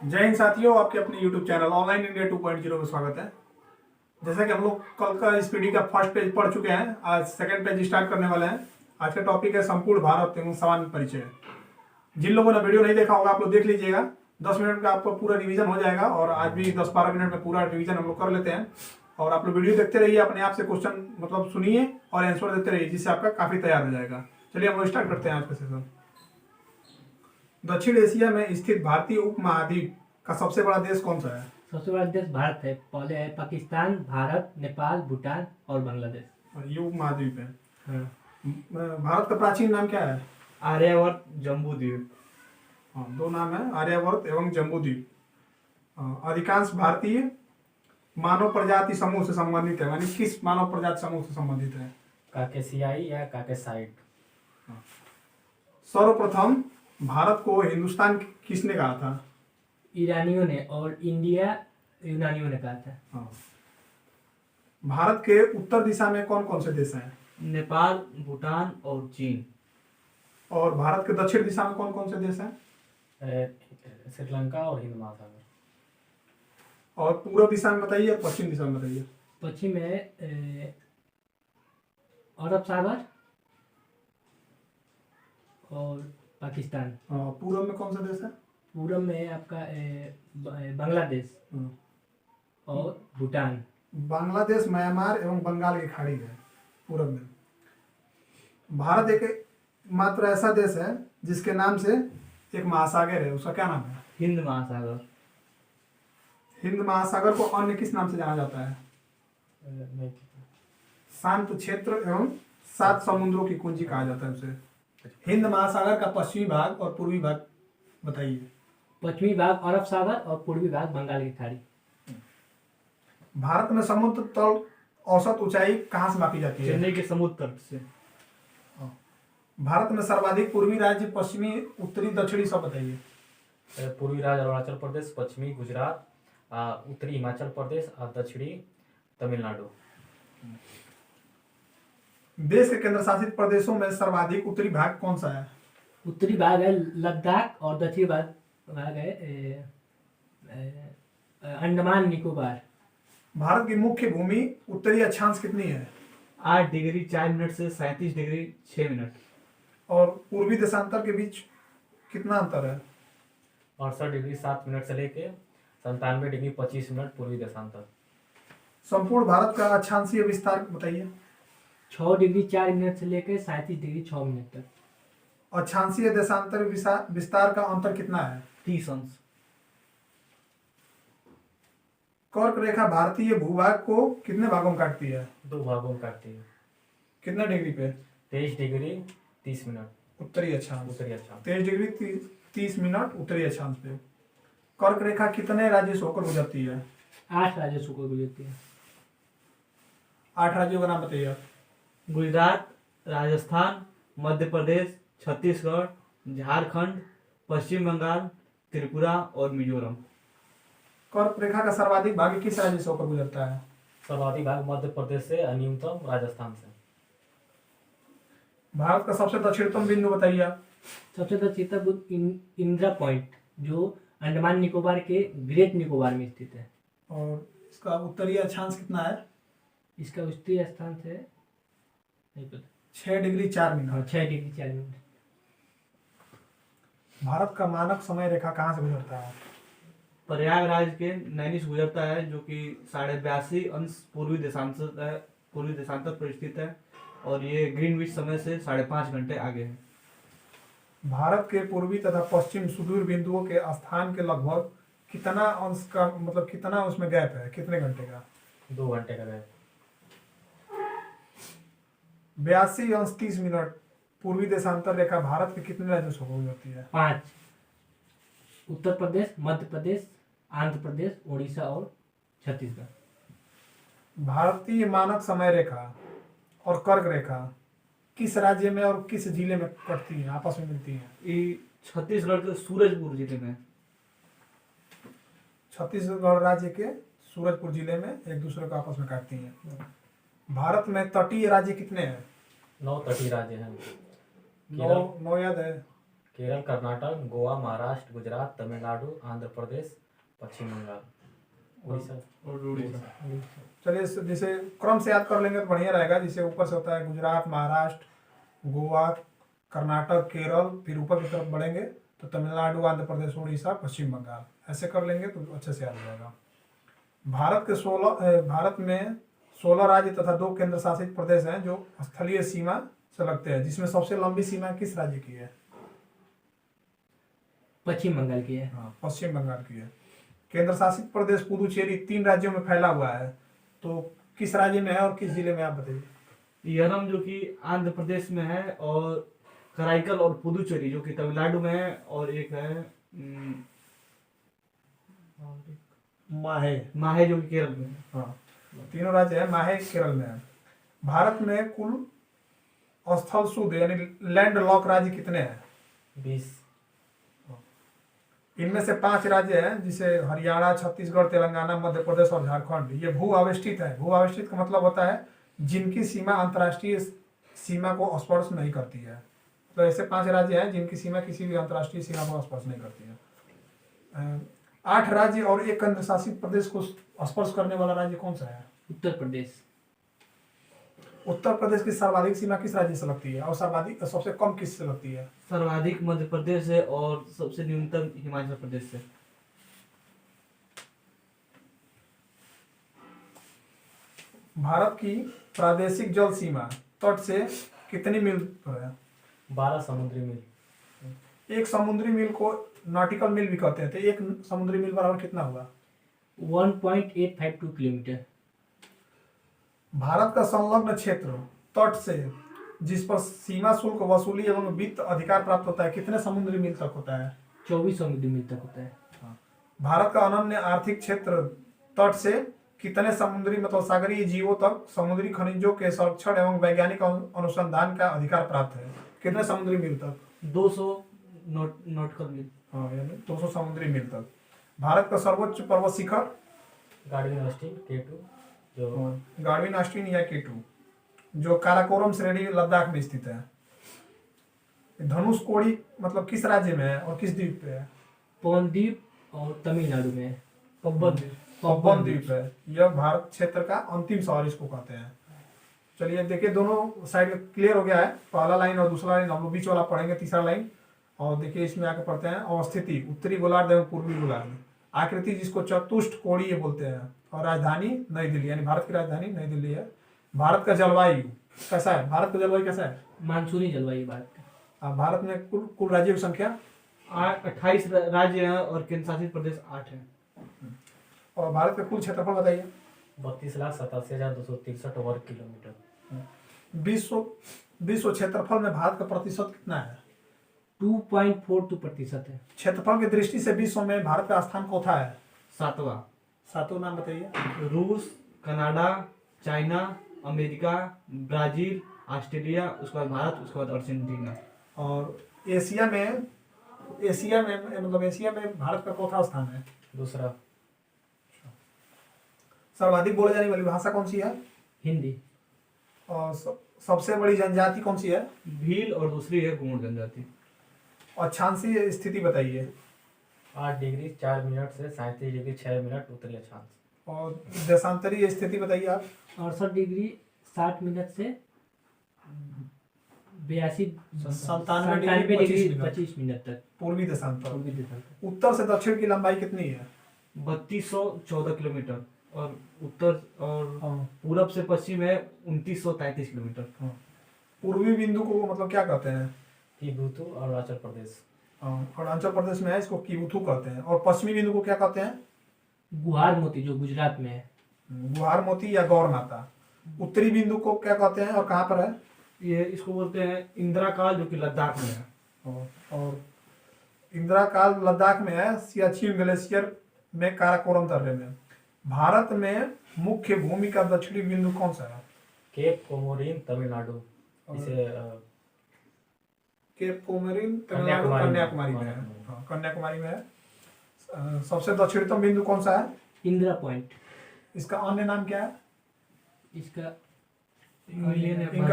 जय हिंद साथियों, आपके अपने YouTube चैनल ऑनलाइन इंडिया 2.0 में स्वागत है। जैसा कि हम लोग कल का इस पीढ़ी का फर्स्ट पेज पढ़ चुके हैं, आज सेकंड पेज स्टार्ट करने वाले हैं। आज का टॉपिक है संपूर्ण भारत एवं सामान्य परिचय। जिन लोगों ने वीडियो नहीं देखा होगा आप लोग देख लीजिएगा, 10 मिनट का आपको पूरा रिवीजन हो जाएगा और आज भी 10-12 मिनट में पूरा रिवीजन हम लोग कर लेते हैं। और आप लोग वीडियो देखते रहिए, अपने आप से क्वेश्चन मतलब सुनिए और आंसर देते रहिए, जिससे आपका काफ़ी तैयार हो जाएगा। चलिए हम लोग स्टार्ट करते हैं आज का सेशन। दक्षिण एशिया में स्थित भारतीय उपमहाद्वीप का सबसे बड़ा देश कौन सा है? सबसे बड़ा देश भारत है। पहले है पाकिस्तान, भारत, नेपाल, भूटान और बांग्लादेश। ये उपमहाद्वीप है। हाँ। भारत का प्राचीन नाम क्या है? आर्यावर्त जम्बूद्वीप। हाँ, दो नाम है, आर्यावर्त एवं जम्बूद्वीप। अधिकांश भारतीय मानव प्रजाति समूह से संबंधित है, यानी किस मानव प्रजाति समूह से संबंधित है? काकेशियाई या काकेसाइट। सर्वप्रथम भारत को हिंदुस्तान किसने कहा था? ईरानियों ने, और इंडिया यूनानियों ने कहा था। हाँ। भारत के उत्तर दिशा में कौन कौन से देश हैं? नेपाल, भूटान और चीन। और भारत के दक्षिण दिशा में कौन कौन से देश हैं? श्रीलंका और हिंद महासागर। और पूर्व दिशा में बताइए और पश्चिम दिशा में बताइए। पश्चिम में अरब सागर और पाकिस्तान। पूर्व में कौन सा देश है? पूरब में आपका बांग्लादेश और भूटान। बांग्लादेश, म्यांमार एवं बंगाल की खाड़ी है पूरब में। भारत एक मात्र ऐसा देश है जिसके नाम से एक महासागर है, उसका क्या नाम है? हिंद महासागर। हिंद महासागर को अन्य किस नाम से जाना जाता है? नहीं। शांत क्षेत्र एवं 7 समुद्रों की कुंजी कहा जाता है उसे। हिंद महासागर का पश्चिमी भाग और पूर्वी भाग बताइए। पश्चिमी भाग अरब सागर और पूर्वी भाग बंगाल की खाड़ी। भारत में समुद्र तल औसत ऊंचाई कहाँ से मापी जाती है? चेन्नई के समुद्र तट से। भारत में सर्वाधिक पूर्वी राज्य, पश्चिमी, उत्तरी, दक्षिणी सब बताइए। पूर्वी राज्य अरुणाचल प्रदेश, पश्चिमी गुजरात, उत्तरी हिमाचल प्रदेश और दक्षिणी तमिलनाडु। देश के केंद्र शासित प्रदेशों में सर्वाधिक उत्तरी भाग कौन सा है? उत्तरी भाग है लद्दाख और दक्षिणी भाग है अंडमान निकोबार। भारत की मुख्य भूमि उत्तरी अक्षांश कितनी है? 8 डिग्री 4 मिनट से 37 डिग्री 6 मिनट। और पूर्वी देशांतर के बीच कितना अंतर है? 68 डिग्री 7 मिनट से लेके 97 डिग्री 25 मिनट पूर्वी देशांतर। संपूर्ण भारत का अक्षांशीय विस्तार बताइए। 6 डिग्री 4 मिनट से लेकर 37 डिग्री 6 मिनट तक। अक्षांशीय देशांतर विस्तार का अंतर कितना है? 30 अंश। कर्क रेखा भारतीय भूभाग को कितने भागों में काटती है? 2 भागों में काटती है। कितना डिग्री पे? 23 डिग्री 30 मिनट उत्तरी अक्षांश। उत्तरी अक्षांश। 23 डिग्री 30 मिनट उत्तरी अक्षांश पे। कर्क रेखा कितने राज्यों से होकर गुजरती है? 8 राज्यों से होकर गुजरती है। 8 राज्यों का नाम बताइए। गुजरात, राजस्थान, मध्य प्रदेश, छत्तीसगढ़, झारखंड, पश्चिम बंगाल, त्रिपुरा और मिजोरम। कर्क रेखा का सर्वाधिक भाग किस राज्य से होकर गुजरता है? सर्वाधिक भाग मध्य प्रदेश से, न्यूनतम राजस्थान से। भारत का सबसे दक्षिणतम बिंदु बताइए आप। सबसे दक्षिणतम बिंदु इंदिरा पॉइंट, जो अंडमान निकोबार के ग्रेट निकोबार में स्थित है। और इसका उत्तरी अक्षांश कितना है? इसका उत्तरी स्थान से नहीं पता। 6 degree 4 minute. 6 degree 4 minute. Bharat का मानक समय रेखा कहाँ से गुजरता है? प्रयागराज के नैनी से गुजरता है, जो कि 82.5 अंश पूर्वी देशांतर पर स्थित है और ये ग्रीनविच समय से 5.5 घंटे आगे है। भारत के पूर्वी तथा पश्चिम सुदूर बिंदुओं के स्थान के लगभग कितना अंश का मतलब कितना उसमें गैप है, कितने घंटे का? 2 घंटे का गैप। 82 अंश 30 मिनट पूर्वी देशांतर रेखा भारत के कितने राज्यों से होकर गुजरती है? 5। उत्तर प्रदेश, मध्य प्रदेश, आंध्र प्रदेश, उड़ीसा और छत्तीसगढ़। भारतीय मानक समय रेखा और कर्क रेखा किस राज्य में और किस जिले में कटती है, आपस में मिलती है? ये छत्तीसगढ़ के सूरजपुर जिले में। छत्तीसगढ़ राज्य के सूरजपुर जिले में एक दूसरे को आपस में काटती हैं। भारत में तटीय राज्य कितने हैं? 9 तटीय राज्य हैं। 9 याद है? केरल, कर्नाटक, गोवा, महाराष्ट्र, गुजरात, तमिलनाडु, आंध्र प्रदेश, पश्चिम बंगाल, उड़ीसा। और उड़ीसा। चलिए जैसे क्रम से याद कर लेंगे तो बढ़िया रहेगा। जैसे ऊपर से होता है गुजरात, महाराष्ट्र, गोवा, कर्नाटक, केरल, फिर ऊपर की तरफ बढ़ेंगे तो तमिलनाडु, आंध्र प्रदेश, उड़ीसा, पश्चिम बंगाल, ऐसे कर लेंगे तो अच्छे से याद हो जाएगा। भारत में 16 राज्य तथा 2 केंद्र शासित प्रदेश हैं जो स्थलीय सीमा से लगते हैं, जिसमें सबसे लंबी सीमा किस राज्य की है? पश्चिम बंगाल की है। हाँ, पश्चिम बंगाल की है। केंद्र शासित प्रदेश पुदुचेरी 3 राज्यों में फैला हुआ है, तो किस राज्य में है और किस जिले में, आप बताइए। यरम जो कि आंध्र प्रदेश में है, और कराईकल और पुदुचेरी जो कि तमिलनाडु में है, और एक है माहे जो कि केरल में है। हाँ, तीनों राज्य है, माहे केरल में है। भारत में कुल स्थल शुद्ध यानी लैंड लॉक राज्य कितने हैं? 20। इनमें से 5 राज्य हैं, जिसे हरियाणा, छत्तीसगढ़, तेलंगाना, मध्य प्रदेश और झारखंड, ये भू आवेष्टित है। भू आवेष्टित का मतलब होता है जिनकी सीमा अंतर्राष्ट्रीय सीमा को स्पर्श नहीं करती है। तो ऐसे 5 राज्य हैं जिनकी सीमा किसी भी अंतर्राष्ट्रीय सीमा को स्पर्श नहीं करती है। 8 राज्य और 1 केंद्र शासित प्रदेश को स्पर्श करने वाला राज्य कौन सा है? उत्तर प्रदेश। उत्तर प्रदेश की सर्वाधिक सीमा किस राज्य से लगती है और सर्वाधिक सबसे कम किस से लगती है? सर्वाधिक मध्य प्रदेश है और सबसे न्यूनतम हिमाचल प्रदेश से। भारत की प्रादेशिक जल सीमा तट से कितनी मील पर है? 12 समुद्री मील। एक समुद्री मील को नॉटिकल मील भी कहते हैं, तो एक समुद्री मील बराबर कितना हुआ? 1.852 किलोमीटर। भारत का संलग्न क्षेत्र तट से जिस पर सीमा शुल्क वसूली एवं वित्त अधिकार प्राप्त होता है कितने समुद्री मील तक होता है? 24 समुद्री मील तक होता है। भारत का अनन्य आर्थिक क्षेत्र तट से कितने समुद्री मतलब सागरीय जीवों तक समुद्री खनिजों के संरक्षण एवं वैज्ञानिक अनुसंधान का अधिकार प्राप्त है? कितने समुद्री मील तक? 200 नॉटिकल मील। हाँ, यानी 200 समुद्री मील तक। भारत का सर्वोच्च पर्वत शिखर? गार्डन ऑस्टिन K2 जो गार्डविन ऑस्टिन या K2 जो काराकोरम श्रेणी लद्दाख में स्थित है। धनुष कोड़ी मतलब किस राज्य में है और किस द्वीप पे है? पवन द्वीप और तमिलनाडु में है। पब्बन द्वीप है। यह भारत क्षेत्र का अंतिम शहर इसको कहते हैं। चलिए देखिए, दोनों साइड क्लियर हो गया है। पहला लाइन और दूसरा लाइन हम लोग बीच वाला पढ़ेंगे, तीसरा लाइन। और देखिए इसमें आके पढ़ते हैं अवस्थिति उत्तरी गोलार्ध एवं पूर्वी गोलार्ध। आकृति जिसको चतुष्ट कोणीय बोलते हैं। और राजधानी नई दिल्ली, यानी भारत की राजधानी नई दिल्ली है। भारत का जलवायु कैसा है? भारत का जलवायु कैसा है? मानसूनी जलवायु भारत का। भारत में कुल राज्यों की संख्या 28 राज्य हैं और केंद्र शासित प्रदेश 8 हैं। और भारत का कुल क्षेत्रफल बताइए। 32,87,263 वर्ग किलोमीटर। विश्व क्षेत्रफल में भारत का प्रतिशत कितना है? 2.42% है। क्षेत्रफल की दृष्टि से विश्व में भारत का स्थान चौथा है। 7वां। नाम बताइए। रूस, Canada, China, America, Brazil, Australia, उसके बाद भारत, उसके बाद अर्जेंटीना। और एशिया में भारत का चौथा स्थान है। दूसरा। सर्वाधिक बोले जाने वाली भाषा कौन सी है? हिंदी। और सबसे बड़ी जनजाति कौन सी है? भील, और दूसरी है गोंड जनजाति। अक्षांशीय स्थिति बताइए। 8 डिग्री 4 मिनट से 37 डिग्री 6 मिनट उत्तरी अक्षांश। और देशांतरीय स्थिति बताइए आप। 68 डिग्री 60 मिनट से 97 डिग्री 25 मिनट तक पूर्वी देशांतर। पूर्वी देशांतर। उत्तर से दक्षिण की लंबाई कितनी है? 3214 किलोमीटर। और उत्तर और पूरब से पश्चिम है 2933 किलोमीटर। पूर्वी बिंदु को मतलब क्या कहते हैं? किबुतु अरुणाचल प्रदेश। अरुणाचल प्रदेश में है, इसको किबुथु कहते हैं। और पश्चिमी बिंदु को क्या कहते हैं? गुहार मोती जो गुजरात में है। गुहार मोती या गौर माता। उत्तरी बिंदु को क्या कहते हैं और कहाँ पर है? ये इसको बोलते हैं इंदिरा काल, जो कि लद्दाख में है। और इंदिरा काल लद्दाख में है, सियाचिन ग्लेशियर में, काराकोरम दर्रे में। भारत में मुख्य भूमि का दक्षिणी बिंदु कौन सा है? Cape Comorin Tamil Nadu. इसे केप कोमोरिन तमिलनाडु कन्याकुमारी में है। कन्याकुमारी में है। सबसे दक्षिणतम बिंदु कौन सा है? इंदिरा पॉइंट। इसका अन्य नाम क्या है? इसका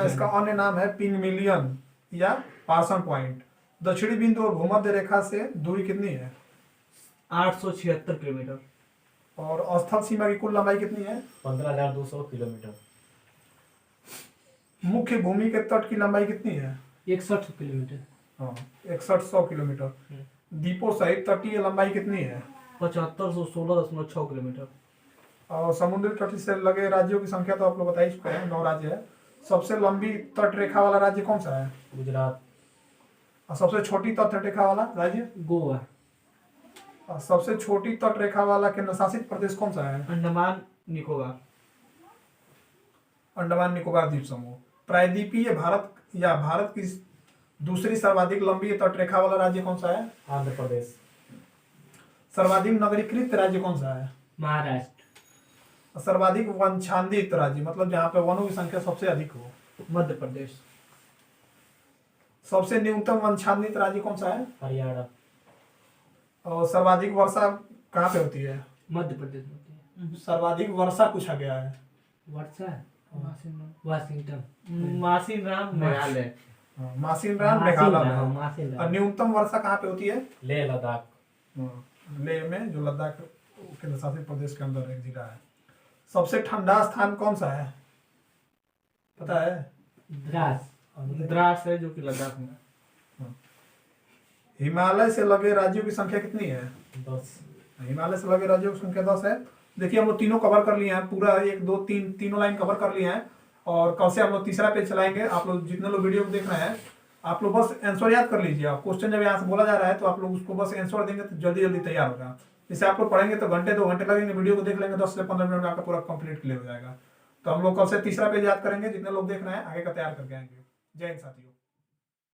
इसका अन्य नाम है पिंगमिलियन या पार्सन पॉइंट। दक्षिणी बिंदु और भूमध्य रेखा से दूरी कितनी है? 876 किलोमीटर। और स्थल सीमा की कुल लंबाई कितनी है? 15,200 किलोमीटर। मुख्य भूमि के तट की लंबाई कितनी है? 61 किलोमीटर। हाँ, 6100 किलोमीटर। द्वीपों सहित तटीय लंबाई कितनी है? 7516.6 किलोमीटर। और समुद्री तट से लगे राज्यों की संख्या तो आप लोग बता ही चुके हैं, 9 राज्य है। सबसे लंबी तट रेखा वाला राज्य कौन सा है? गुजरात। और सबसे छोटी तट रेखा वाला राज्य? गोवा। और सबसे छोटी तट रेखा वाला केंद्र शासित प्रदेश कौन सा है? अंडमान निकोबार। अंडमान निकोबार द्वीप समूह। प्रायद्वीपीय भारत या भारत की दूसरी सर्वाधिक लंबी तट रेखा वाला राज्य कौन सा है? आंध्र प्रदेश। सर्वाधिक नगरीकृत राज्य कौन सा है? महाराष्ट्र। सर्वाधिक वनछांदित राज्य, मतलब जहाँ पे वनों की संख्या सबसे अधिक हो। मध्य प्रदेश। सबसे न्यूनतम वनछांदित राज्य कौन सा है? हरियाणा। और सर्वाधिक वर्षा कहाँ पे होती है? मध्य प्रदेश में होती है। सर्वाधिक वर्षा पूछा गया है। वर्षा वाशिंगटन। मासिनराम मेघालय। मासिनराम मेघालय में। और मासिनराम। न्यूनतम वर्षा कहाँ पे होती है? लेह लद्दाख। लेह में, जो लद्दाख केंद्र शासित प्रदेश के अंदर एक जिला है। सबसे ठंडा स्थान कौन सा है, पता है? द्रास। द्रास है जो कि लद्दाख में। हिमालय से लगे राज्यों की संख्या कितनी है? 10। हिमालय से लगे राज्यों की संख्या 10 है। देखिए हम लोग तीनों कवर कर लिए हैं, पूरा 1 2 3 तीनों लाइन कवर कर लिए हैं। और कल से हम लोग तीसरा पेज चलाएंगे। आप लोग जितने लोग वीडियो को देख रहे हैं, आप लोग बस आंसर याद कर लीजिए। आप क्वेश्चन जब यहाँ से बोला जा रहा है तो आप लोग उसको बस आंसर देंगे तो जल्दी जल्दी तैयार होगा। इसे आप लोग पढ़ेंगे तो घंटे 2 घंटे लगेंगे, वीडियो को देख लेंगे 10 से 15 मिनट में आपका पूरा कंप्लीट क्लियर हो जाएगा। तो हम लोग कल से तीसरा पेज याद करेंगे, जितने लोग देख रहे हैं आगे का तैयार करके आएंगे। जय हिंद साथियों।